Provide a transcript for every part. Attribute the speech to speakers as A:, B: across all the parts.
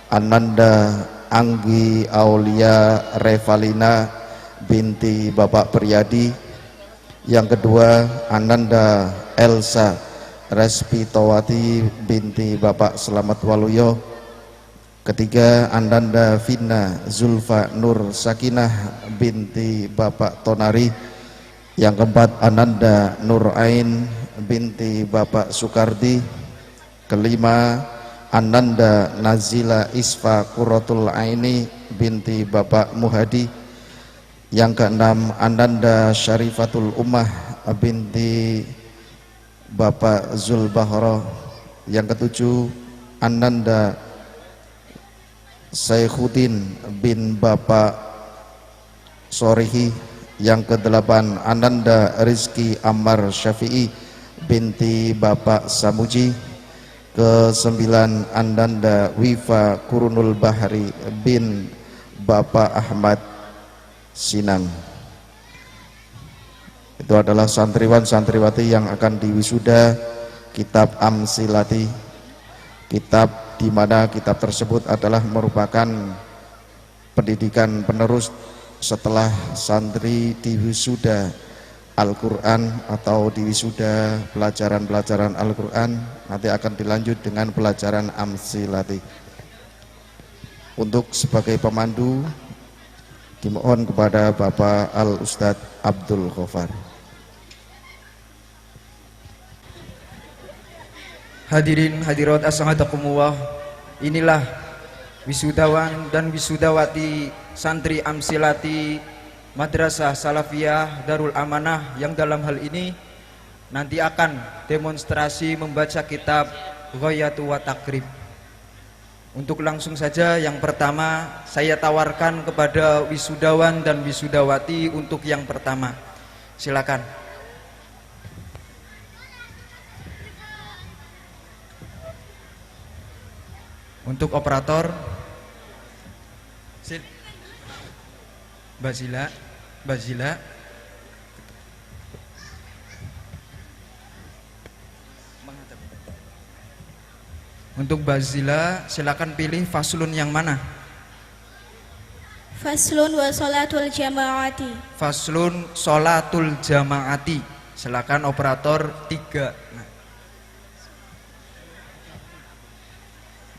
A: Ananda Anggi Aulia Revalina binti Bapak Priyadi. Yang kedua, Ananda Elsa Respitowati binti Bapak Slamet Waluyo. Ketiga, Ananda Vina Zulfa Nur Sakinah binti Bapak Tonari. Yang keempat, Ananda Nur Ain binti Bapak Sukardi. Kelima, Ananda Nazila Isfa Qurratul Aini binti Bapak Muhadi. Yang keenam, Ananda Syarifatul Ummah binti Bapak Zulbahro. Yang ketujuh, Ananda Saikhuddin bin Bapak Sorehi. Yang kedelapan, Ananda Rizki Ammar Syafi'i binti Bapak Samuji. Kesembilan, Ananda Wifa Kurunul Bahri bin Bapak Ahmad Sinang. Itu adalah santriwan-santriwati yang akan diwisuda kitab Amsilati. Kitab di mana kitab tersebut adalah merupakan pendidikan penerus setelah santri diwisuda Al-Quran atau diwisuda pelajaran-pelajaran Al-Quran, nanti akan dilanjut dengan pelajaran Amsilati. Untuk sebagai pemandu dimohon kepada Bapak Al-Ustadz Abdul Ghaffar.
B: Hadirin hadirat assalamualaikum. Inilah wisudawan dan wisudawati santri Amsilati Madrasah Salafiyah Darul Amanah yang dalam hal ini nanti akan demonstrasi membaca kitab Ghayatu wa Takrib. Untuk langsung saja yang pertama saya tawarkan kepada wisudawan dan wisudawati untuk yang pertama. Silakan. Untuk operator Mbak Zila. Untuk Mbak Zila, silakan pilih faslun yang mana?
C: Faslun wa sholatul jamaati.
B: Faslun sholatul jamaati. Silakan operator 3. Nah.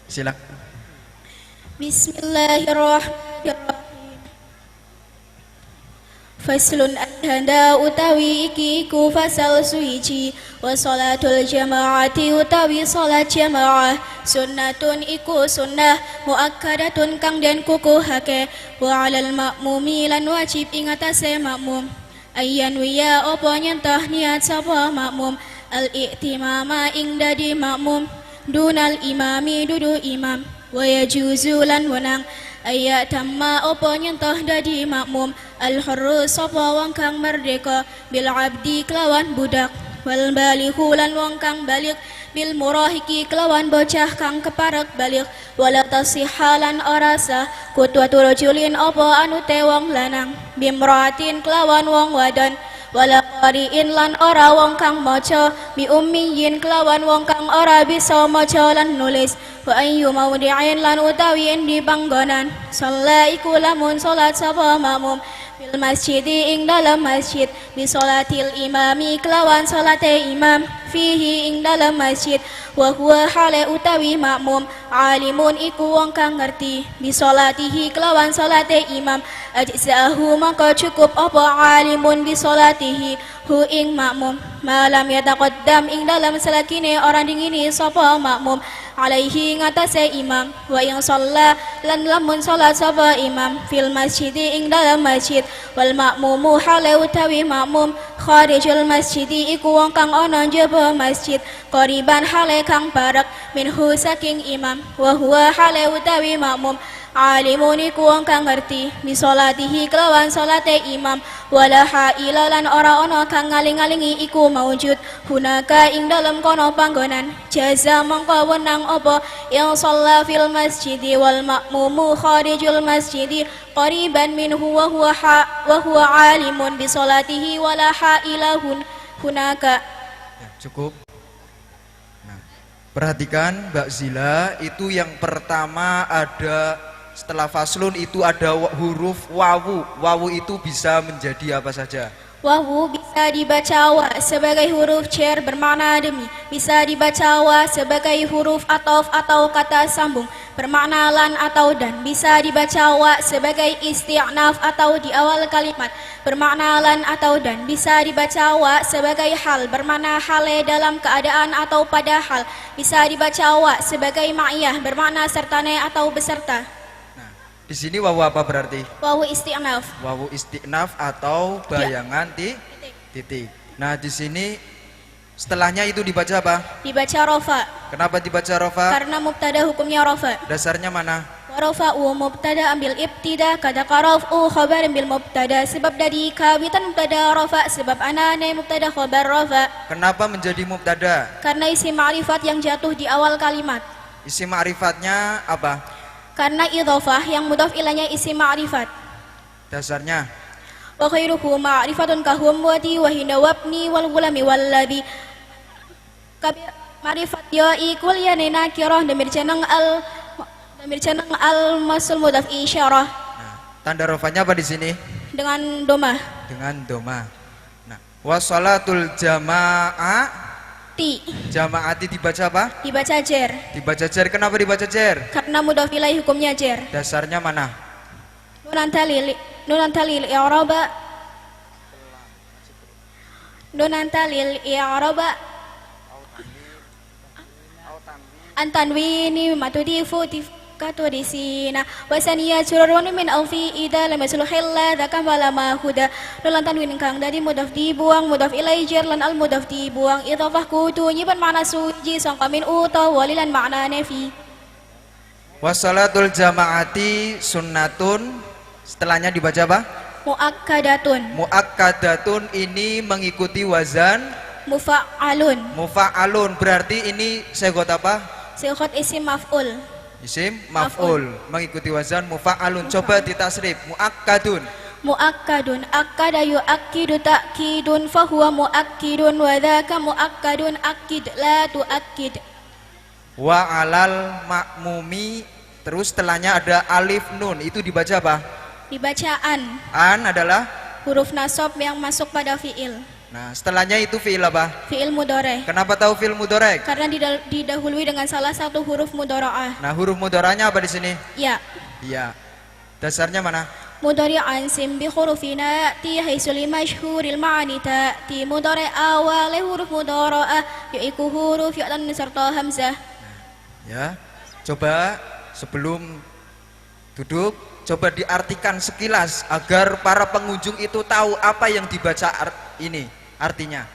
B: Silakan.
C: Bismillahirrahmanirrahim. Faslun adhanda utawi iki ku fasal suici wa sholatul jamaati utawi sholat jamaah sunnatun iku sunnah muakkadatun kang den kukuhake wa alal makmumi lan wajib ing atase makmum ayyan wiya opo nyentoh niat sapa makmum al-i'timama ing dadi makmum dunal imami dudu imam wa yajuzu lan wenang ayat tamma opo nyentoh dadi makmum al-hurru sapa wong kang merdeka bil abdi kelawan budak wal balighu lan wong kang balik bil murahiki kelawan bocah kang keparek balik wala tasihalan ora sah kutwatu rajulin opo anu te wong lanang bimraatin kelawan wong wadon wala qari'in lan ora wong kang maca bi ummiyin kelawan wong kang ora bisa maca lan nulis wa ayyu mawdi'in lan utawi di panggonan shalla iku lamun salat sapa makmum fil masjid ing dalam masjid bi salatil imami kelawan salate imam fihi ing dalam masjid wa huwa hale utawi makmum alimun iku wong kang ngerti bi salatihi kelawan salate imam ajza'ahu maka cukup apa alimun bi salatihi hu ing makmum malam yataqaddam ing dalam selakine orang dingini sapa makmum alaihi ngatasé imam wa yang shalla lan lamun salat sapa imam fil masjid ing dalam masjid wal makmumu hale utawi makmum kharijul masjid iku wong kang ana njaba masjid qariban hale kang barak minhu saking imam wa huwa hale utawi makmum alimun iku wong kang ngerti bi salatihi kelawan salate imam wala haila lan ora ana kang ngaling-alingi iku maujud hunaka ing dalem kono panggonan jaza mongko wenang apa yang shalla fil masjid wal makmumu kharijul masjid qariban minhu wa huwa alimun bi salatihi wala haila hunaka.
B: Ya, cukup. Nah, Perhatikan Mbak Zila, itu yang pertama ada setelah faslun itu ada huruf wawu. Wawu itu bisa menjadi apa saja?
C: Wawu bisa dibaca wa sebagai huruf cer bermakna demi, bisa dibaca wa sebagai huruf atof atau kata sambung bermakna lan atau dan, bisa dibaca wa sebagai isti'naf atau di awal kalimat bermakna lan atau dan, bisa dibaca wa sebagai hal bermakna hale dalam keadaan atau pada hal, bisa dibaca wa sebagai ma'iyah bermakna sertane atau beserta.
B: Di sini wawu apa berarti?
C: Wawu isti'naf.
B: Wawu isti'naf atau bayangan titik. Nah, di sini setelahnya itu dibaca apa?
C: Dibaca rofa.
B: Kenapa dibaca rofa?
C: Karena mubtada hukumnya rofa.
B: Dasarnya mana?
C: Warofa'u mubtada ambil ibtida kata karaf'u khabar ambil mubtada sebab dari kawitan mubtada rofa sebab anane mubtada khabar rofa.
B: Kenapa menjadi mubtada?
C: Karena isim ma'rifat yang jatuh di awal kalimat.
B: Isim ma'rifatnya apa?
C: Karena idhofah yang mudhaf ilainya isim ma'rifat.
B: Dasarnya
C: Wa khairuhu ma'rifatun kahum wati wa hina wabni wal gulami wal ladhi ma'rifat ya'i kul yani nakirah damir canang al masul mudhaf isyarah.
B: Nah, tanda rofanya apa di sini?
C: Dengan domah.
B: Dengan domah. Nah, wasolatul jamaah. Jamaati dibaca apa?
C: Dibaca jer.
B: Dibaca jer. Kenapa dibaca jer?
C: Karena mudhaf ilaih hukumnya jer.
B: Dasarnya mana?
C: Nunan talil i'raba antanwini matudifu katu di sina wasania curun min alfi ida lam yasul khilla dzakam wala ma huda lan tanwin kang dari mudhaf dibuang mudhaf ilai jar lan al mudhaf dibuang idhafah kudu nyiban makna suji sangka min uta walilan makna nafi.
B: Wasalatul jamaati sunnatun, setelahnya dibaca apa?
C: Muakkadatun.
B: Muakkadatun ini mengikuti wazan
C: Mufa'alun.
B: Mufa'alun berarti ini segot apa?
C: Segot isim maf'ul.
B: Isim maf'ul mengikuti wazan mufa'alun. Coba ditasrif. Muakkadun.
C: Muakkadun akkada yu'akkidu ta'kidun fahuwa muakkidun wa dzaka muakkadun akkid la tu'akkid.
B: Wa alal ma'mumi, terus setelahnya ada alif nun, itu dibaca apa?
C: Dibaca an.
B: An adalah
C: huruf nasab yang masuk pada fi'il.
B: Nah, setelahnya itu fi'il apa?
C: Fi'il mudhari.
B: Kenapa tahu fi'il mudhari?
C: Karena didahului dengan salah satu huruf mudhara'ah.
B: Nah, huruf mudharanya apa di sini?
C: Ya.
B: Iya. Dasarnya mana?
C: Mudhari'an sim bi hurufina ti haisul masyhuril ma'ani ti mudhari awal huruf mudhara'ah yaitu huruf ya dan serta hamzah.
B: Ya. Coba sebelum duduk, coba diartikan sekilas agar para pengunjung itu tahu apa yang dibaca ini artinya.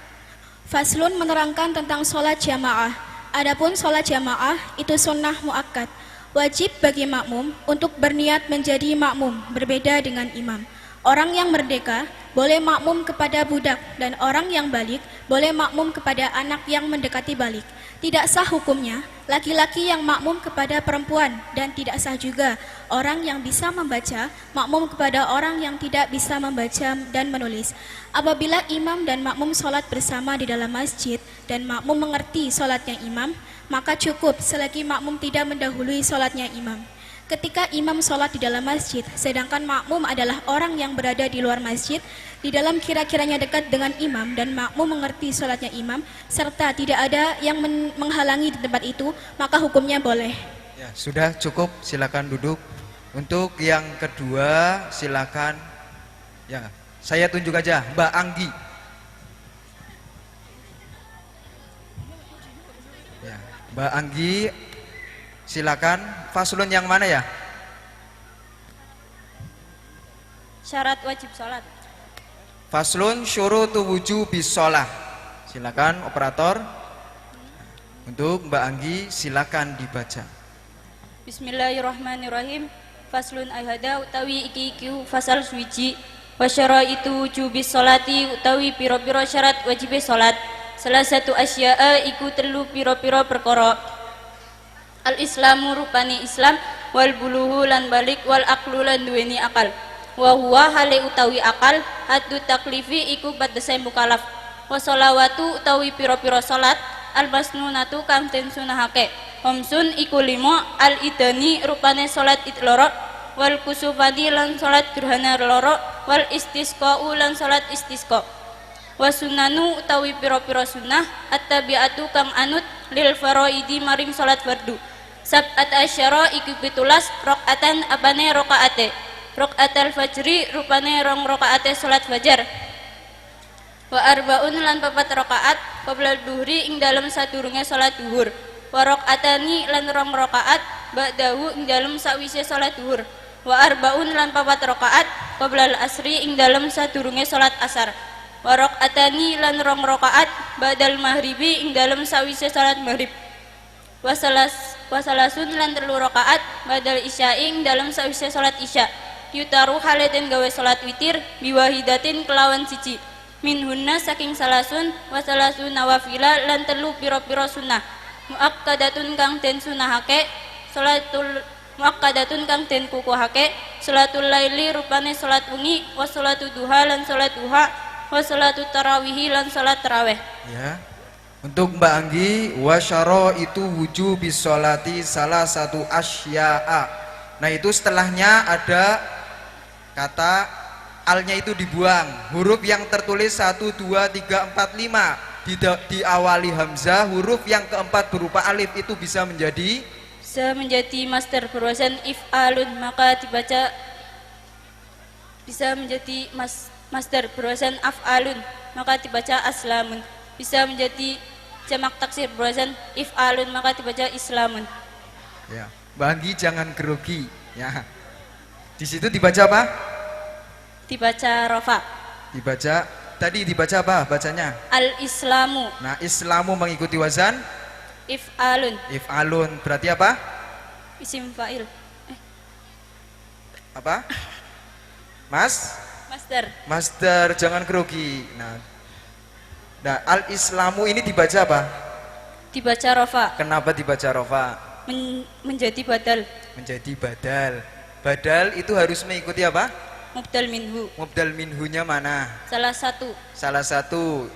C: Faslun menerangkan tentang sholat jamaah. Adapun sholat jamaah itu sunnah muakkad. Wajib bagi makmum untuk berniat menjadi makmum, berbeda dengan imam. Orang yang merdeka boleh makmum kepada budak dan orang yang balik boleh makmum kepada anak yang mendekati balik. Tidak sah hukumnya laki-laki yang makmum kepada perempuan dan tidak sah juga orang yang bisa membaca makmum kepada orang yang tidak bisa membaca dan menulis. Apabila imam dan makmum sholat bersama di dalam masjid dan makmum mengerti sholatnya imam, maka cukup selagi makmum tidak mendahului sholatnya imam. Ketika imam sholat di dalam masjid, sedangkan makmum adalah orang yang berada di luar masjid, di dalam kira-kiranya dekat dengan imam dan makmum mengerti sholatnya imam, serta tidak ada yang menghalangi di tempat itu, maka hukumnya boleh.
B: Ya, sudah cukup, silakan duduk. Untuk yang kedua, silakan. Ya, saya tunjuk aja, Mbak Anggi. Ya, Mbak Anggi. Silakan, faslun yang mana ya?
D: Syarat wajib sholat.
B: Faslun syurutu wujubis sholah. Silakan operator. Untuk Mbak Anggi, silakan dibaca.
D: Bismillahirrahmanirrahim. Faslun ayhada utawi iki fasal suci. Wasyara itu wujubis sholati utawi piro-piro syarat wajibis sholat. Salah satu asya'a iku telu piro-piro perkara. Al-Islamu rupani Islam wal buluhu lan balik wal aqlu lan duweni akal. Wa huwa hale utawi akal haddu taklifi iku batesai mukalaf. Wa sholawatu utawi piro-piro salat al-masnunatu kang den sunahake. Homsun iku 5 al-idani rupane salat id loro, wal kusufani lan salat gerhana loro, wal istisqa'u lan salat istisqa. Wasunanu utawi pira-pira sunah at-tabi'atu kang anut lil faraidi maring salat fardu. Sab'at asyara iku 17 rakaatan apane rakaate. Rakaatul fajri rupane 2 rakaate salat fajar. Wa arbaun lan 4 rakaat qabla dhuhri ing dalem sadurunge salat duhur. Wa rakaatani lan 2 rakaat ba'dahu ing dalem sawise salat duhur. Wa arbaun lan 4 rakaat qabla al-asri ing dalem sadurunge salat asar. Wa rakaatani lan 2 rakaat ba'dal maghribi ing dalem sawise salat maghrib. Wa salasun lan 3 rakaat ba'dal isya'i ing dalem sawise salat isya. Yutaru haladen gawe salat witir biwahidatin kelawan siji. Minhunna saking salasun wa salasun nawafila lan 3 pira-pira sunah. Muakkadatun kang den sunahake salatul muakkadatun kang den kukuhake salatul laili rupane salat wengi wa salatul duha lan salat duha wa salatul tarawih lan salat tarawih.
B: Ya. Untuk Mbak Anggi, wasyara itu wujubi sholati salah satu asya'a. Nah itu setelahnya ada kata alnya itu dibuang, huruf yang tertulis 1, 2, 3, 4, 5 diawali hamzah, huruf yang keempat berupa alif itu bisa menjadi
D: master berwazan if'alun, maka dibaca bisa menjadi master berwazan af'alun, maka dibaca aslamun. Bisa menjadi jamak taksir berwazan if'alun, maka dibaca islamun.
B: Ya, Mbak Anggi jangan grogi ya. Di situ dibaca apa?
D: Dibaca rofa.
B: Dibaca apa bacanya?
D: Al-islamu.
B: Nah, islamu mengikuti wazan
D: if'alun.
B: If'alun berarti apa?
D: Isim fa'il.
B: Apa? Master, jangan grogi. Nah, al-islamu ini dibaca apa?
D: Dibaca rofa.
B: Kenapa dibaca rofa?
D: Menjadi badal.
B: Menjadi badal. Badal itu harus mengikuti apa?
D: Mubdal minhu.
B: Mubdal minhunya mana?
D: Salah satu.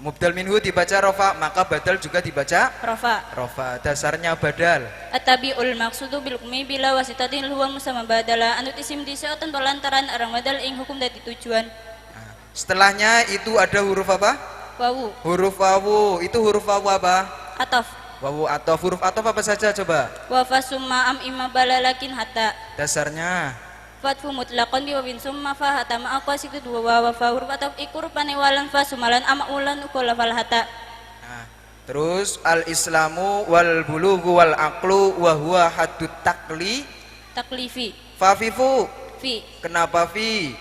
D: Mubdal minhu dibaca rofa, maka badal juga dibaca rofa. Dasarnya badal. At-tabi'ul maqsudu bil hukmi bila wasitatin huwa musamma badala anut isim diseutan pelantaran arang badal ing hukum dadi tujuan.
B: Nah, setelahnya itu ada huruf apa?
D: Wawu.
B: Huruf wawu. Itu huruf wawu apa?
D: Ataf.
B: Wawu ataf. Huruf ataf apa saja coba?
D: Wa fasumma am imma balalakin hatta.
B: Dasarnya
D: Fatfu mutlaqan bi wawin summa fa hatta ma aqasitu dua wa fa huruf ataf ikur panewalan fa sumalan amaulan ukul fal hatta.
B: Nah, terus al-islamu wal bulughu wal aqlu wa huwa haddut
D: taklifi.
B: Fafifu.
D: Fi.
B: Kenapa fi?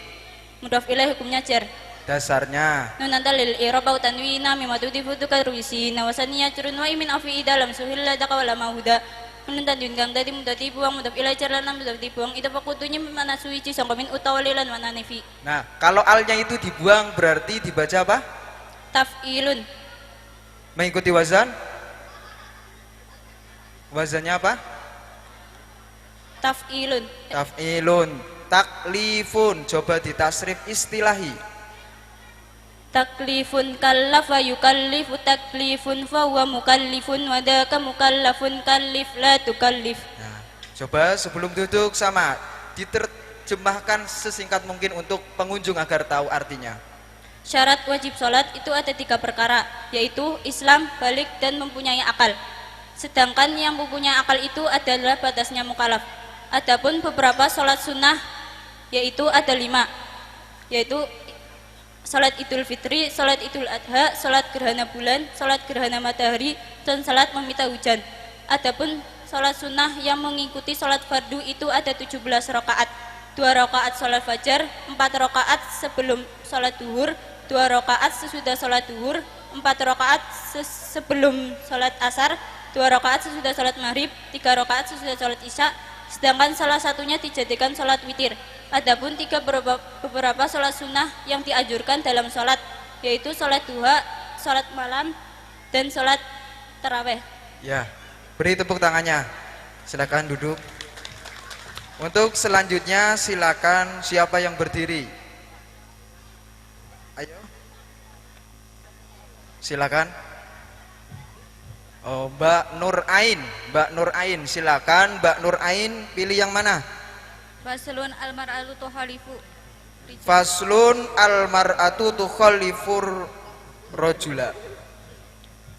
D: Mudhaf ilaih hukumnya jar.
B: Dasarnya
D: Nun antalil i'rab au tanwina mimma tudifu tukarwisi nawasaniya curun wa min afi dalam suhilla daka wala mahuda. Nun tandun kang dadi mudati buang mudaf ilaih jar lan mudati buang itu pakutunya mana suici sangkamin utawalilan wa nanifi.
B: Nah, kalau alnya itu dibuang berarti dibaca apa?
D: Taf'ilun.
B: Mengikuti wazan? Wazannya apa?
D: Taf'ilun.
B: Taklifun. Coba ditasrif istilahi.
D: Taklifun kallafa yukallifu taklifun fahuwa mukallifun wadaka mukallafun kallif la tukallif.
B: Nah, coba sebelum duduk sama diterjemahkan sesingkat mungkin untuk pengunjung agar tahu artinya.
D: Syarat wajib sholat itu ada 3 perkara, yaitu Islam, balik, dan mempunyai akal. Sedangkan yang mempunyai akal itu adalah batasnya mukallaf. Adapun beberapa sholat sunnah yaitu ada 5, yaitu salat Idul Fitri, salat Idul Adha, salat gerhana bulan, salat gerhana matahari, dan salat meminta hujan. Adapun salat sunnah yang mengikuti salat fardu itu ada 17 rakaat. 2 rakaat salat fajar, 4 rakaat sebelum salat duhur, 2 rakaat sesudah salat duhur, 4 rakaat sebelum salat asar, 2 rakaat sesudah salat maghrib, 3 rakaat sesudah salat isya. Sedangkan salah satunya dijadikan salat witir. Adapun 3 beberapa salat sunnah yang dianjurkan dalam salat, yaitu salat duha, salat malam, dan salat taraweh.
B: Ya, beri tepuk tangannya. Silakan duduk. Untuk selanjutnya silakan siapa yang berdiri? Ayo. Silakan. Oh, Mbak Nur Ain. Mbak Nur Ain, silakan Mbak Nur Ain, pilih yang mana?
D: Faslun al-mar'atu tuhalifu.
B: Faslun al-mar'atu tukhallifur rajula.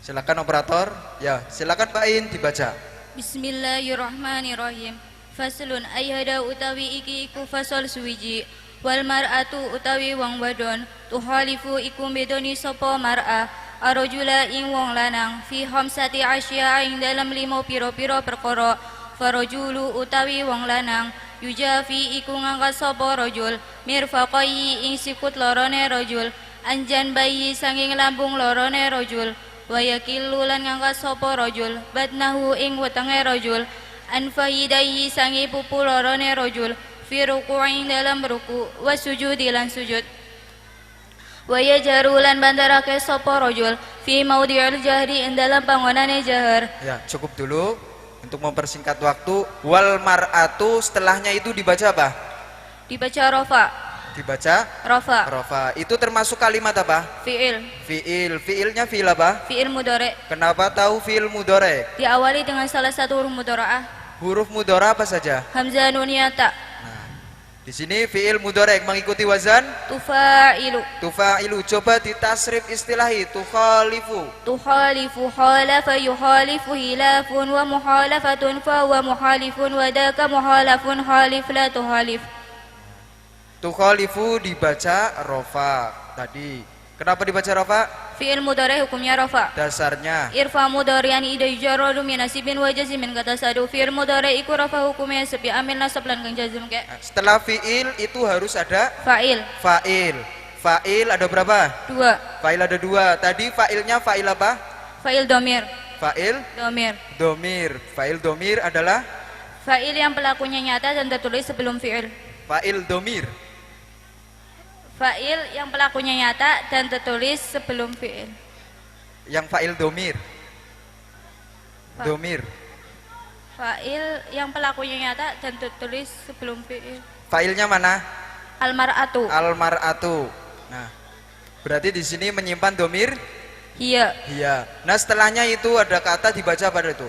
B: Silakan operator. Ya, silakan Mbak Ain dibaca.
D: Bismillahirrahmanirrahim. Faslun ayhada utawi iki iku fasal suwiji. Wal mar'atu utawi wong wadon tuhalifu iku bedoni sapa mar'ah arajula ing wong lanang fi khamsati asya ing dalam 5 pira-pira perkara. Farajulu utawi wong lanang yujafi iku ngangkat sapa rajul mirfaqai ing sikut lorone rajul anjan bayi sanging lambung lorone rajul wa yakillu lan ngangkat sapa rajul badnahu ing wetenge rajul anfahidaihi sangi pupu lorone rajul fi ruku'in dalam ruku wa sujudi lan sujud wa yajaru lan bandarake sapa rajul fi maudhi'il jahri ing dalam panggonane jahar.
B: Ya, cukup dulu untuk mempersingkat waktu. Wal mar'atu setelahnya itu dibaca apa?
D: Dibaca rafa.
B: Dibaca
D: Rafa.
B: rafa. Itu termasuk kalimat apa?
D: Fi'il.
B: Fi'il. Fi'ilnya fi'il apa?
D: Fi'il mudhari.
B: Kenapa tahu fi'il mudhari?
D: Diawali dengan salah satu huruf mudhara'ah.
B: Huruf mudhari apa saja?
D: Hamzah nun ya ta.
B: Nah, di sini fi'il mudhari mengikuti wazan
D: Tufa'ilu.
B: tufa'ilu. Coba ditasrif istilahi. Tukhalifu.
D: Tukhalifu khalafa yukhalifu hilafun wa muhalafatun fa wa muhalifun wa daka muhalafun khalif la tuhalif.
B: Tukhalifu dibaca rofa tadi. Kenapa dibaca rofa?
D: Fi'il mudhari hukumnya rafa.
B: Dasarnya
D: Irfa mudhari'an idai jaradu min nasibin wa jazimin kata sadu. Fi'il mudhari iku rafa hukumnya sepi amil nasab lan kang jazm ke.
B: setelah fi'il itu harus ada
D: Fa'il.
B: fa'il. Fa'il ada berapa?
D: 2.
B: Fa'il ada 2. Tadi fa'ilnya fa'il apa?
D: Fa'il domir.
B: Fa'il
D: Domir.
B: domir. Fa'il domir adalah
D: Fa'il yang pelakunya nyata dan tertulis sebelum fi'il.
B: fa'il domir.
D: Fa'il yang pelakunya nyata dan tertulis sebelum fi'il.
B: Yang fa'il domir.
D: Fa-
B: Domir.
D: Fa'il yang pelakunya nyata dan tertulis sebelum fi'il.
B: Fa'ilnya mana?
D: Al-mar'atu.
B: Al-mar'atu. Nah, berarti di sini menyimpan domir.
D: Hiya.
B: Iya. Nah, setelahnya itu ada kata dibaca pada itu.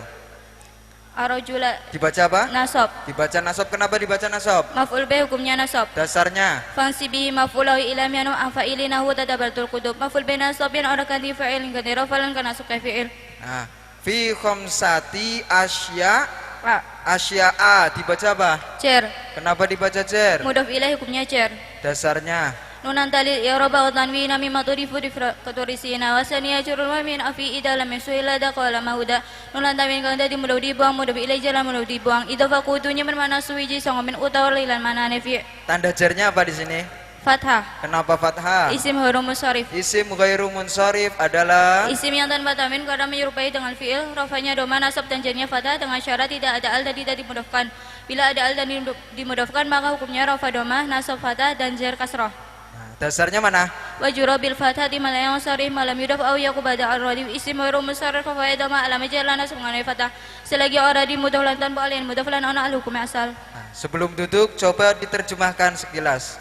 D: Arojula.
B: Dibaca apa?
D: Nasab.
B: Dibaca nasab. Kenapa dibaca nasab?
D: Maf'ul bih hukumnya nasab.
B: Dasarnya
D: Fansibi maf'ulahu ila mianu afa'ilinahu tadabartul qudub. Maf'ul bih nasab yang orang ganti fa'il ganti rafalan kana suka fi'il.
B: nah, fi khamsati asya
D: Ra.
B: asya'a dibaca apa?
D: Cer.
B: Kenapa dibaca cer?
D: Mudhaf ilaih hukumnya cer.
B: Dasarnya
D: Nunan talil i'raba wa tanwina mimma tudifu difraturisina wa saniya jurul wa min afi ida lam yasuila da qala mahuda nunan tanwin kang dadi mudah dibuang mudah ilai jalan mudah dibuang idza kudunya bermakna suwiji sanga min utawar lan manane fi
B: tanda jarnya apa di sini?
D: fathah.
B: Kenapa fathah?
D: Isim huruf musharif.
B: Isim ghairu munsharif adalah
D: Isim yang tanpa tanwin karena menyerupai dengan fi'il, rafanya doma nasab dan jarnya fathah dengan syarat tidak ada al dan tidak dimudafkan. Bila ada al dan dimudafkan maka hukumnya rafa doma, nasab fathah dan jar kasrah.
B: nah, dasarnya mana?
D: Wajura bil fathah di malayang sarih malam yudaf au yaku bada ar-radi isim huruf musharif fa faedah ma alam jar lana mengenai fathah. Selagi aradi mudaf lan tanpa alin mudaf lan ana al hukum asal.
B: Nah, sebelum duduk coba diterjemahkan sekilas.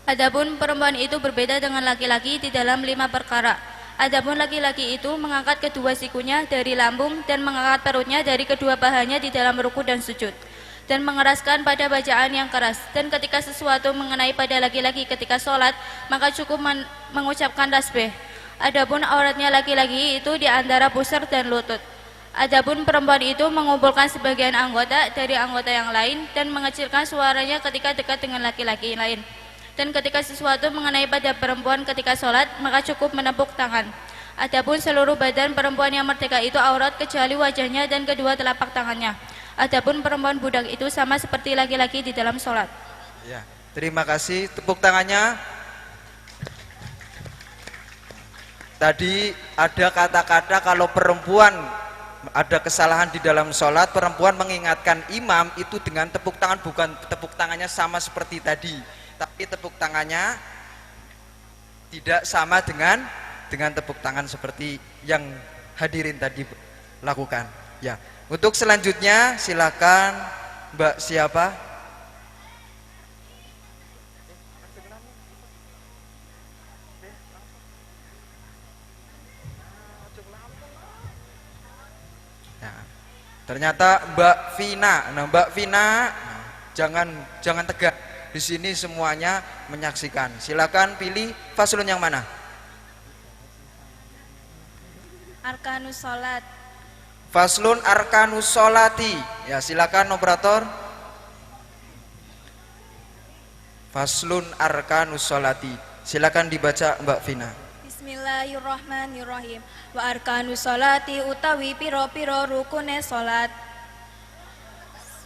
D: Adapun perempuan itu berbeda dengan laki-laki di dalam 5 perkara. Adapun laki-laki itu mengangkat kedua sikunya dari lambung dan mengangkat perutnya dari kedua pahanya di dalam ruku dan sujud dan mengeraskan pada bacaan yang keras. Dan ketika sesuatu mengenai pada laki-laki ketika sholat maka cukup mengucapkan tasbih. Adapun auratnya laki-laki itu di antara pusar dan lutut. Adapun perempuan itu mengumpulkan sebagian anggota dari anggota yang lain dan mengecilkan suaranya ketika dekat dengan laki-laki lain. Dan ketika sesuatu mengenai pada perempuan ketika sholat maka cukup menepuk tangan. Adapun seluruh badan perempuan yang merdeka itu aurat kecuali wajahnya dan kedua telapak tangannya. Adapun perempuan budak itu sama seperti laki-laki di dalam sholat.
B: Ya, terima kasih. Tepuk tangannya. Tadi ada kata-kata kalau perempuan ada kesalahan di dalam sholat, perempuan mengingatkan imam itu dengan tepuk tangan, bukan tepuk tangannya sama seperti tadi, tapi tepuk tangannya tidak sama dengan tepuk tangan seperti yang hadirin tadi lakukan. Ya, untuk selanjutnya silakan Mbak siapa? Ternyata Mbak Vina. Nah, Mbak Vina, jangan tegak. Di sini semuanya menyaksikan. Silakan pilih faslun yang mana?
C: Arkanus sholat.
B: Faslun arkanus sholati. Ya, silakan operator. Faslun arkanus sholati. Silakan dibaca Mbak Vina.
C: Bismillahirrahmanirrahim. Wa arkanus sholati utawi piro-piro rukune sholat.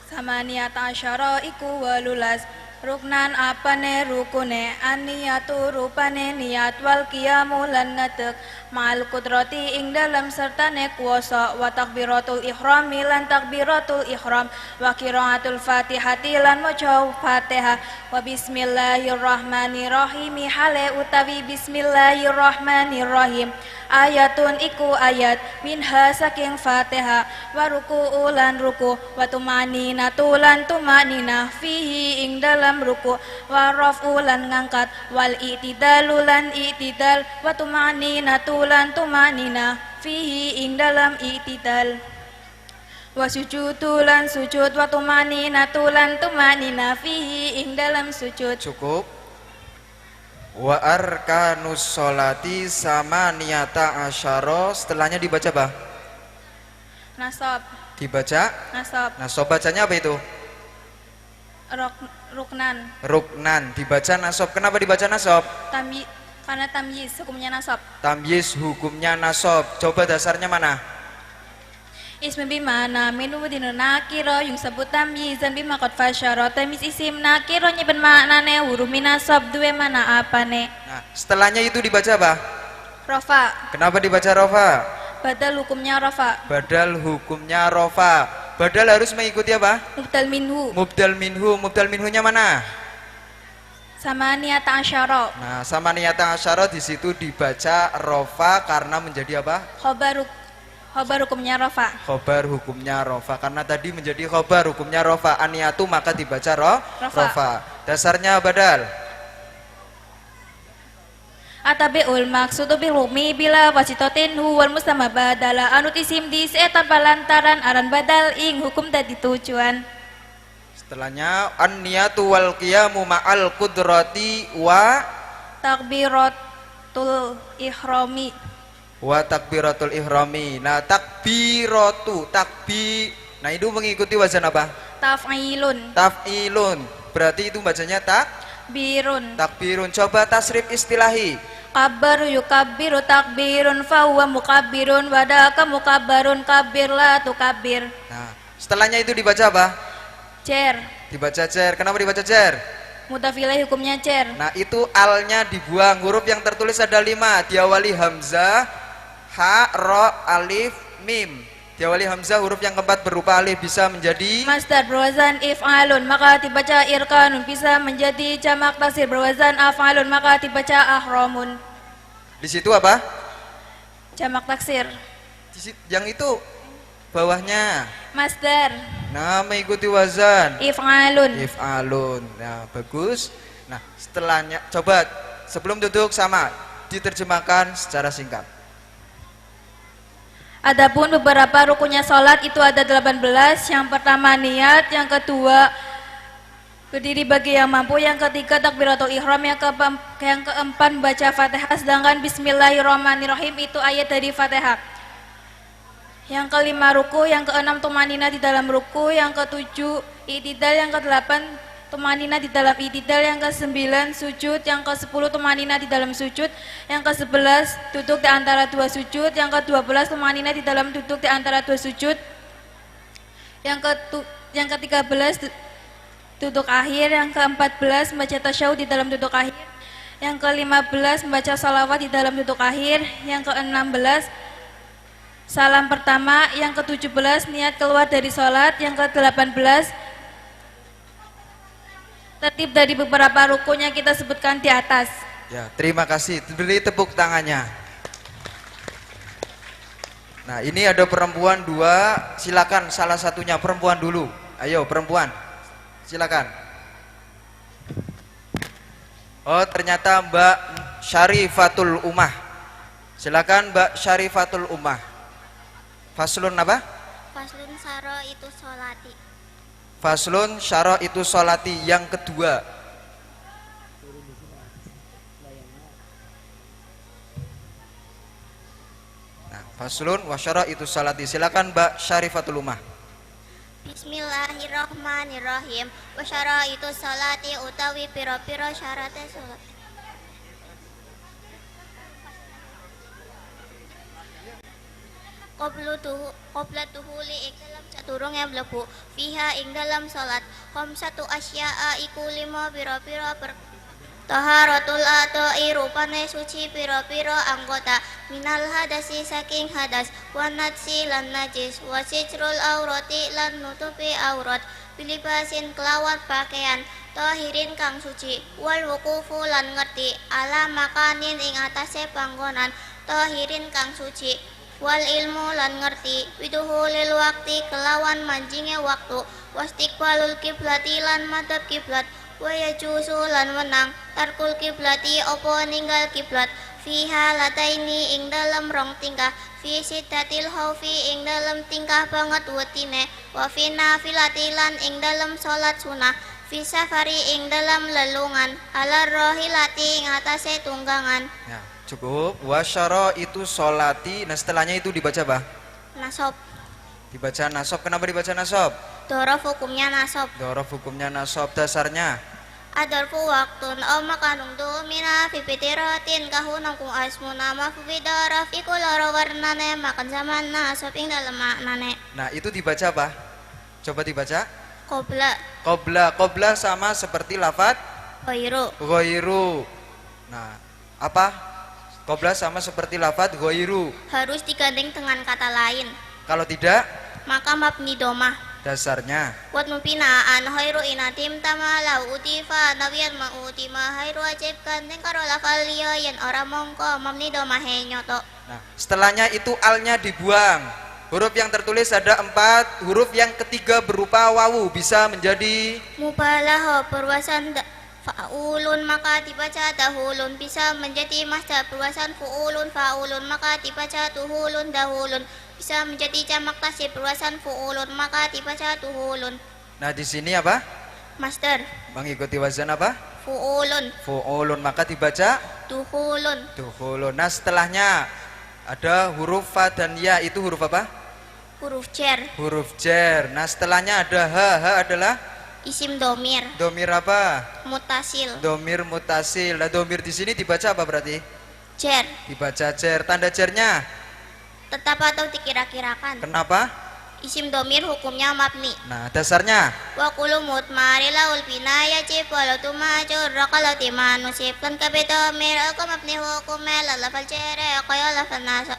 C: Samaniyata asyara iku walulas. Ruknan apane rukune aniyatu rupane niat wal qiyamu lan ngadeg ma'al kudrati ing dalam sertane kuwasa wa takbiratul ihram lan takbiratul ihram wa qiraatul fatihati lan maca fatihah wa bismillahirrahmanirrahim hale utawi bismillahirrahmanirrahim ayatun iku ayat minha saking fatihah wa ruku'u lan ruku wa tumaninatu lan tumanina fihi ing dalam ruku wa raf'u lan ngangkat wal i'tidalu lan i'tidal wa tumaninatu lan tumanina fihi ing dalam i'tidal wa sujudu lan sujud wa tumaninatu lan tumanina fihi ing dalam sujud.
B: Cukup. Wa arkanus sholati samaniyata asyara. Setelahnya dibaca apa?
C: Nasab.
B: Dibaca?
C: Nasab.
B: Nasab bacanya apa itu?
C: Ruknan.
B: Ruknan. Dibaca nasab. Kenapa dibaca nasab?
C: Karena tamyiz hukumnya nasab.
B: Tamyiz hukumnya nasab. Coba dasarnya mana?
C: Ism bimana minu dinu nakiro yung sebut tamyizan bima qad fasyara tamyiz isim nakiro nyeben maknane huruf minasab duwe mana apane.
B: Nah, setelahnya itu dibaca apa?
C: Rafa.
B: Kenapa dibaca rafa?
C: Badal hukumnya rafa.
B: Badal hukumnya rafa. Badal harus mengikuti apa?
C: Mubdal minhu.
B: Mubdal minhu. Mubdal minhunya mana?
C: Samaniyata asyara.
B: Nah, samaniyata asyara di situ dibaca rafa karena menjadi apa?
C: Khobar hukumnya rafa.
B: Khobar hukumnya rofa karena tadi menjadi khobar hukumnya rofa aniyatu maka dibaca rofa. Dasarnya badal.
C: Atabiul maksudu bil hukmi bila wasitotin huwal mustama badala anut isim di tanpa lantaran aran badal ing hukum tadi tujuan.
B: Setelahnya an-niyatu wal qiyamu ma'al qudrati wa
C: takbiratul ihrami.
B: Wa takbiratul ihrami. Nah, nah itu mengikuti wazan apa?
C: Taf'ilun.
B: Taf'ilun. Berarti itu bacanya
C: birun.
B: Takbirun. Coba tasrif istilahi.
C: Kabbaru yukabbiru takbirun fahuwa mukabbirun wadaka mukabbarun kabbir la tukabbir.
B: Nah, setelahnya itu dibaca apa?
C: Cer.
B: Dibaca cer. Kenapa dibaca cer?
C: Mutafilah hukumnya cer.
B: Nah, itu alnya dibuang. Huruf yang tertulis ada 5. Diawali hamzah, ha, ro, alif, mim. Diawali hamzah, huruf yang keempat berupa alif bisa menjadi
C: masdar berwazan if'alun maka dibaca irkanun, bisa menjadi jamak taksir berwazan af'alun maka dibaca ahramun.
B: Di situ apa?
C: Jamak taksir.
B: Yang itu bawahnya
C: Masdar.
B: Nah, mengikuti wazan
C: If'alun.
B: If'alun. Nah, bagus. Nah, setelahnya coba sebelum duduk sama diterjemahkan secara singkat.
C: Adapun beberapa rukunnya sholat itu ada 18. Yang pertama niat, yang kedua berdiri bagi yang mampu, yang ketiga takbiratul ihram, yang keempat baca Fatihah, sedangkan bismillahirrahmanirrahim itu ayat dari Fatihah. Yang kelima ruku, yang keenam tumanina di dalam ruku, yang ketujuh i'tidal, yang kedelapan tumanina di dalam i'tidal, yang ke-9 sujud, yang ke-10 tumanina di dalam sujud, yang ke-11 duduk di antara dua sujud, yang ke-12 tumanina di dalam duduk di antara dua sujud, yang ke-13 duduk akhir, yang ke-14 membaca tasyahud di dalam duduk akhir, yang ke-15 membaca salawat di dalam duduk akhir, yang ke-16 salam pertama, yang ke-17 niat keluar dari sholat, yang ke-18 tertib dari beberapa rukunya kita sebutkan di atas.
B: Ya, terima kasih. Beri tepuk tangannya. Nah, ini ada perempuan 2. Silakan salah satunya perempuan dulu. Ayo perempuan. Silakan. Oh, ternyata Mbak Syarifatul Ummah. Silakan Mbak Syarifatul Ummah. Faslun apa?
E: Faslun saro itu sholati.
B: Faslun syara itu sholati yang kedua. Nah, faslun wa syara itu sholati. Silakan Mbak Syarifatul Umah.
E: Bismillahirrahmanirrahim. Wa syara itu sholati utawi piro-piro syaratnya sholat. Qobla tuhuli ing dalam caturunge mlebu fiha ing dalam salat khamsatu asya'a iku 5 pira-pira taharatul adai rupane suci pira-pira anggota minal hadasi saking hadas wa natsi lan najis wa sitrul aurati lan nutupi aurat bilibasin kelawan pakaian tahirin kang suci wal wukufu lan ngerti ala makanin ing atase panggonan tahirin kang suci wal ilmu lan ngerti widuhulil wakti kelawan manjinge waktu wastiqbalul kiblati lan madhab kiblat wa yajuzu lan menang tarkul kiblati opo ninggal kiblat fiha lataini ing dalam rong tingkah fi siddatil khaufi ing dalam tingkah banget wetine wa fi nafilati lan ing dalam salat sunah fi safari ing dalam lelungan ala rohilati ing atase tunggangan.
B: Ya, cukup. Wasyara itu sholati. Nah, setelahnya itu dibaca apa?
E: Nasob.
B: Dibaca nasob. Kenapa dibaca nasob?
E: Dorof hukumnya nasob.
B: Dorof hukumnya nasob. Dasarnya
E: Adarfu waktun o makanung dumina pipitiratin kahunang kung asmu nama fibidaraf iku loro warnane makan zaman nasob ing dalam maknane.
B: nah itu dibaca apa? Coba dibaca.
E: Qobla
B: Qobla. Qobla sama seperti lafad
E: Ghairu.
B: ghairu. Nah, apa? Qobla sama seperti lafad ghairu.
E: Harus digandeng dengan kata lain.
B: Kalau tidak,
E: Maka mabni domah.
B: dasarnya
E: Wat mupinaan khairu inatim tamalau utifa nawiyan mautima khairu ajib gandeng karo lafal liya yen ora mongko mabni domah nyoto.
B: nah, setelahnya itu alnya dibuang. Huruf yang tertulis ada 4. Huruf yang ketiga berupa wawu bisa menjadi
E: Mubalaghah perwasan faulun maka dibaca dahulun bisa menjadi masdar perwasan fuulun faulun maka dibaca tuhulun dahulun bisa menjadi jamak tasrif perwasan fuulun maka dibaca tuhulun.
B: Nah, di sini apa?
E: Masdar
B: Mengikuti wazan apa?
E: fuulun
B: Fu'ulun, maka dibaca
E: tuhulun.
B: dukhulun. Nah, setelahnya ada huruf fa dan ya. Itu huruf apa?
E: Huruf jar
B: Huruf jar. Nah, setelahnya ada ha. Ha adalah
E: isim domir
B: domir apa?
E: mutasil
B: Domir mutasil. Nah, domir di sini dibaca apa berarti?
E: jar
B: Dibaca jar. Tanda jarnya
E: tetap atau dikira-kirakan.
B: kenapa?
E: Isim domir hukumnya mabni.
B: Nah, dasarnya
E: Wa kullu mutmari laul bina yajib walau tumajur raqalati manusib kan kabe domir aku mabni hukumnya lalafal jere kaya lafal nasab.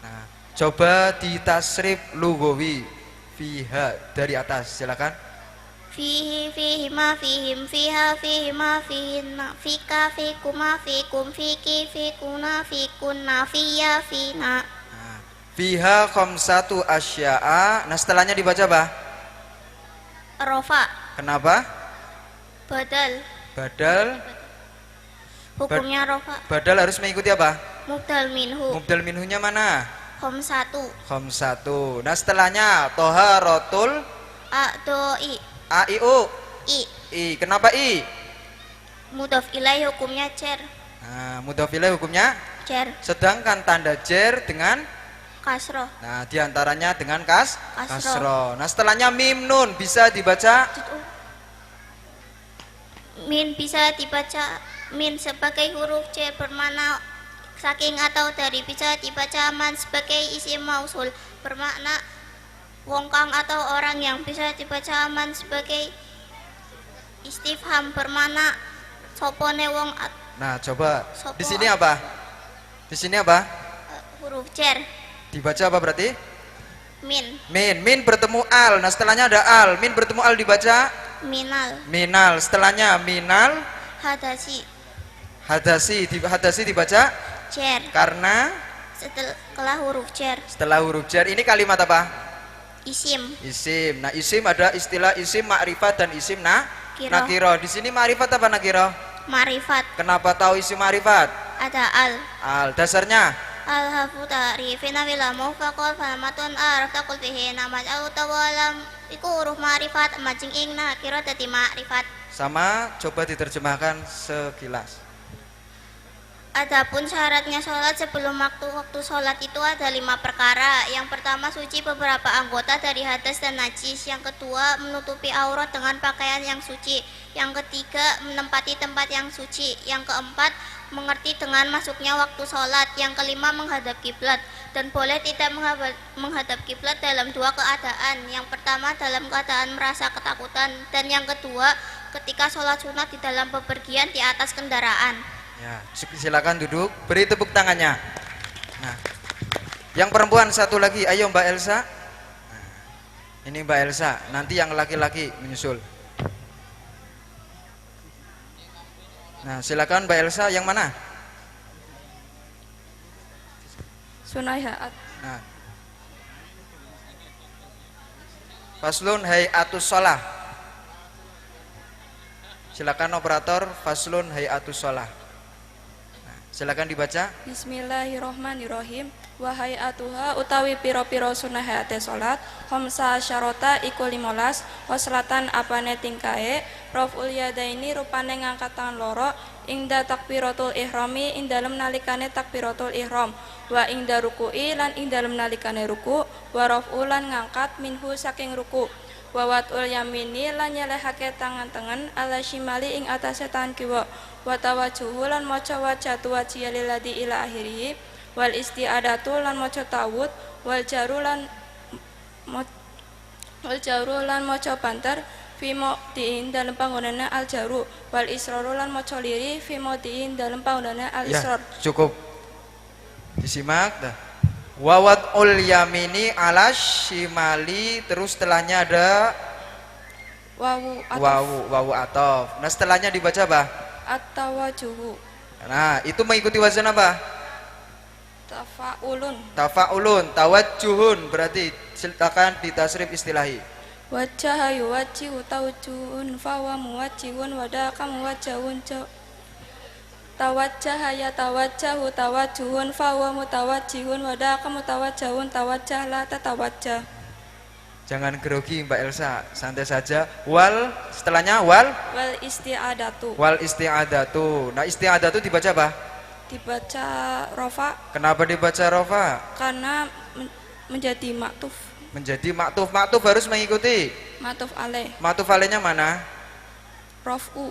B: nah, coba ditasrif lugawi fiha dari atas. Silakan.
E: Fihi ma fihim fiha fihi ma fihinna fika fikuma fikum fiki fikuna fikunna fiya fina.
B: Nah, fiha khamsatu asya'a. Nah, setelahnya dibaca apa?
E: Rofa
B: Kenapa?
E: badal
B: Badal.
E: hukumnya rofa
B: Badal harus mengikuti apa?
E: mubdal minhu
B: Mubdal minhunya mana?
E: khamsatu
B: Khamsatu. Nah, setelahnya toharatul
E: a'doi
B: aiu.
E: i
B: I. Kenapa i?
E: mudhof ilaih hukumnya jar
B: Nah, mudhof ilaih hukumnya.
E: jar
B: Sedangkan tanda jar dengan
E: kasroh
B: nah, diantaranya dengan kasro.
E: Kasroh.
B: Nah, setelahnya mim nun bisa dibaca
E: min bisa dibaca min sebagai huruf C bermakna saking atau dari bisa dibaca man sebagai isim mausul bermakna wong kang atau orang yang bisa dibaca man sebagai istifham bermakna sopone wong
B: Nah, coba
E: Sopo.
B: di sini apa? Di sini apa?
E: huruf cer
B: Dibaca apa berarti?
E: min
B: Min bertemu al. Nah, setelahnya ada al. Min bertemu al dibaca
E: minal
B: minal. Setelahnya minal
E: hadasi
B: hadasi dibaca
E: cer
B: karena
E: setelah huruf cer
B: setelah huruf jar ini kalimat apa?
E: isim
B: Isim. Nah, isim ada istilah isim ma'rifat dan isim
E: Kiro.
B: nakiro. Di sini ma'rifat apa nakiro?
E: marifat
B: Kenapa tahu isim ma'rifat?
E: ada al
B: Al. Dasarnya
E: Al-hafu ta'rifina wilamu faqol falamatun araf takul fihi namaj au tawalam iku huruf ma'rifat majing ing nakira dadi ma'rifat.
B: Sama, coba diterjemahkan sekilas.
E: Adapun syaratnya sholat sebelum waktu sholat itu ada 5 perkara. Yang pertama, suci beberapa anggota dari hadas dan najis. Yang kedua, menutupi aurat dengan pakaian yang suci. Yang ketiga, menempati tempat yang suci. Yang keempat, mengerti dengan masuknya waktu sholat. Yang kelima, menghadap kiblat dan boleh tidak menghadap kiblat dalam 2 keadaan. Yang pertama, dalam keadaan merasa ketakutan, dan yang kedua, ketika sholat sunat di dalam bepergian di atas kendaraan.
B: Ya, silakan duduk, beri tepuk tangannya. Nah, yang perempuan satu lagi, ayo Mbak Elsa. Nah, ini Mbak Elsa, nanti yang laki-laki menyusul. Nah, silakan Mbak Elsa, yang mana?
D: Sunaihaat.
B: Nah, faslun hayatus shalah. Silakan operator, faslun hayatus shalah. Silakan dibaca.
D: Bismillahirrohmanirrohim. Wahai atuha utawi piro-piro sunah hayate solat khamsa syarota iku 15 waslatan apane tingkae raful yadaini rupane ngangkat tangan loro ingda takbiratul ihrami ing dalem nalikane takbiratul ihram wa ingda ruku'i lan ing dalem nalikane ruku wa rafulan ngangkat minhu saking ruku wa watul yamini lan nyelehake tangan tengen ala shimali ing atase tangan kiwa wa tawajuhu lan maca wajatu wajiyaliladi ila akhirih wal isti'adatu lan maca tawud wal jaru lan maca banter fi maudiin dalem panggonane al jaru wal israru lan maca liri fi maudiin dalem panggonane al israr.
B: Ya, cukup disimak dah. Wawat ul yamini ala shimali, terus setelahnya ada wawu atof. Nah, setelahnya dibaca apa?
D: At-tawajuhu.
B: Nah, itu mengikuti wazan apa? Tafa'ulun, tawajjuhun, berarti silakan ditasrif istilahi.
D: Wajah yuwajihu tawajjuhun fawa muwajjihun wadaka muwajjahun tawajjah ya tawajjahu tawajjuhun fawa mutawajjihun wadaka mutawajjahun tawajjah la tatawajjah.
B: Jangan grogi Mbak Elsa, santai saja. Setelahnya wal
D: isti'adatu.
B: Wal isti'adatu. Nah, isti'adatu dibaca apa?
D: Dibaca rofa.
B: Kenapa dibaca rofa?
D: Karena menjadi maktuf.
B: Menjadi maktuf. Maktuf harus mengikuti
D: Maktuf alaih.
B: Maktuf alaihnya mana?
D: Raf'u.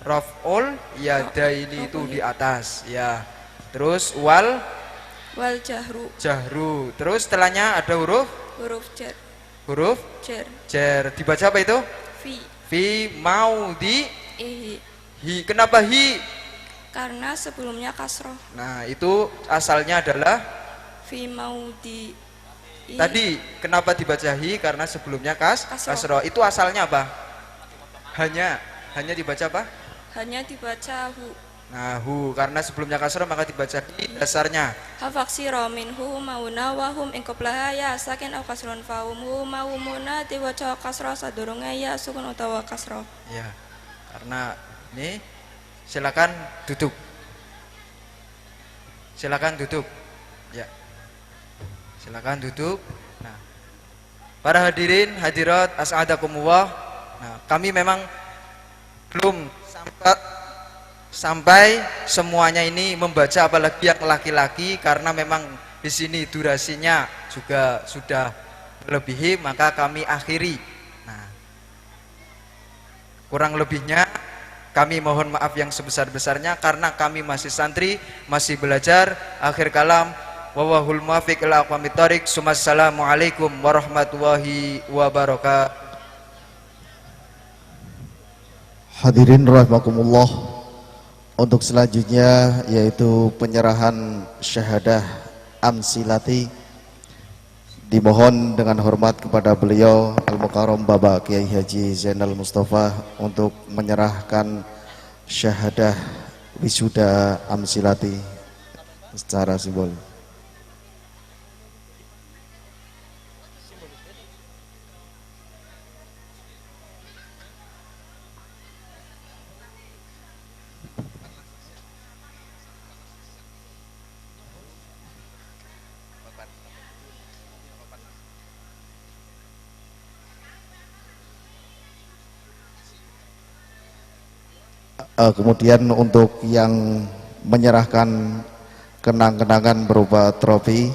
B: Raf'ul yadaini itu di atas, ya. Terus wal jahru. Terus setelahnya ada huruf
D: jar.
B: Huruf jar. Dibaca apa itu? Fi maudi hi. Kenapa hi?
D: Karena sebelumnya kasroh.
B: Nah, itu asalnya adalah
D: fi maudi.
B: Tadi kenapa dibaca hi? Karena sebelumnya kasroh. Itu asalnya apa? Hanya dibaca apa?
D: Hanya dibaca hu.
B: Nah, hu, karena sebelumnya kasroh maka dibaca hi dasarnya.
D: Hafaksiro minhu mauna wahum ingkoplaha ya sakin au kasron fahumhu maumuna diwaca kasroh sadurunge ya sukun utawa kasroh.
B: Ya, karena ini silakan duduk. Ya, silakan duduk. Nah, para hadirin hadirat as'adakumullah. Nah, kami memang belum sampai semuanya ini membaca, apalagi yang laki-laki, karena memang di sini durasinya juga sudah melebihi, maka kami akhiri. Nah, kurang lebihnya kami mohon maaf yang sebesar-besarnya karena kami masih santri, masih belajar. Akhir kalam, wallahul muwaffiq ila aqwamit thoriq. Assalamualaikum warahmatullahi wabarakatuh.
A: Hadirin rahimakumullah, untuk selanjutnya yaitu penyerahan syahadah amsilati, dimohon dengan hormat kepada beliau Al-Mukarram Bapak Kiai Haji Zainal Mustafa untuk menyerahkan syahadah wisuda amsilati secara simbol. Kemudian untuk yang menyerahkan kenang-kenangan berupa trofi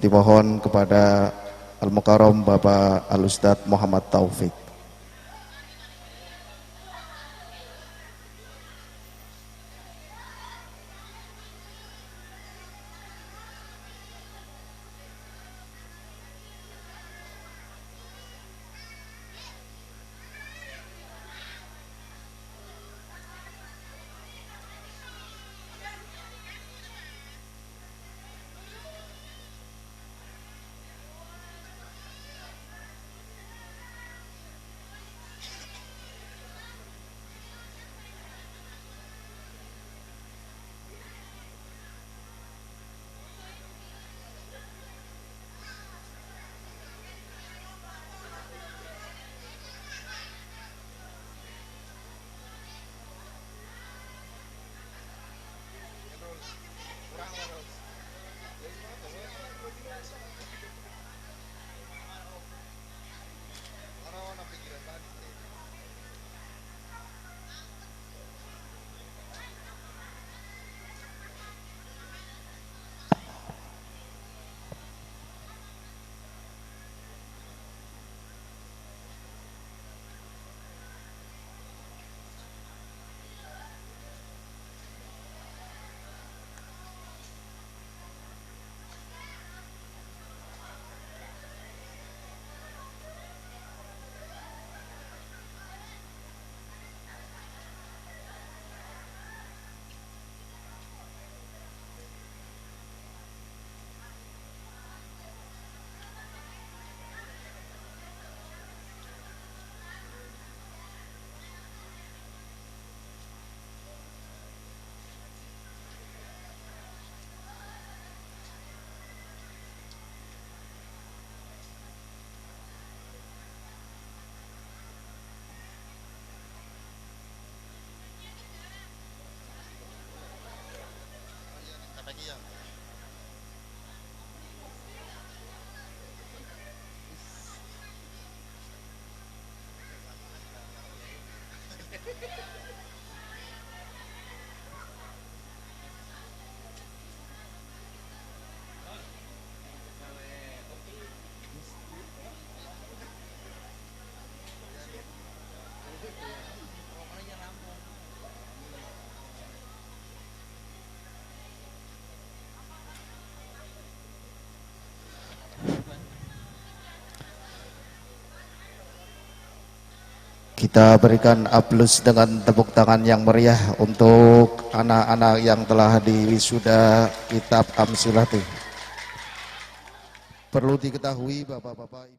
A: dimohon kepada Al-Mukarram Bapak Al-Ustadz Muhammad Taufik. Kita berikan aplaus dengan tepuk tangan yang meriah untuk anak-anak yang telah diwisuda kitab Amsilati. Perlu diketahui Bapak-bapak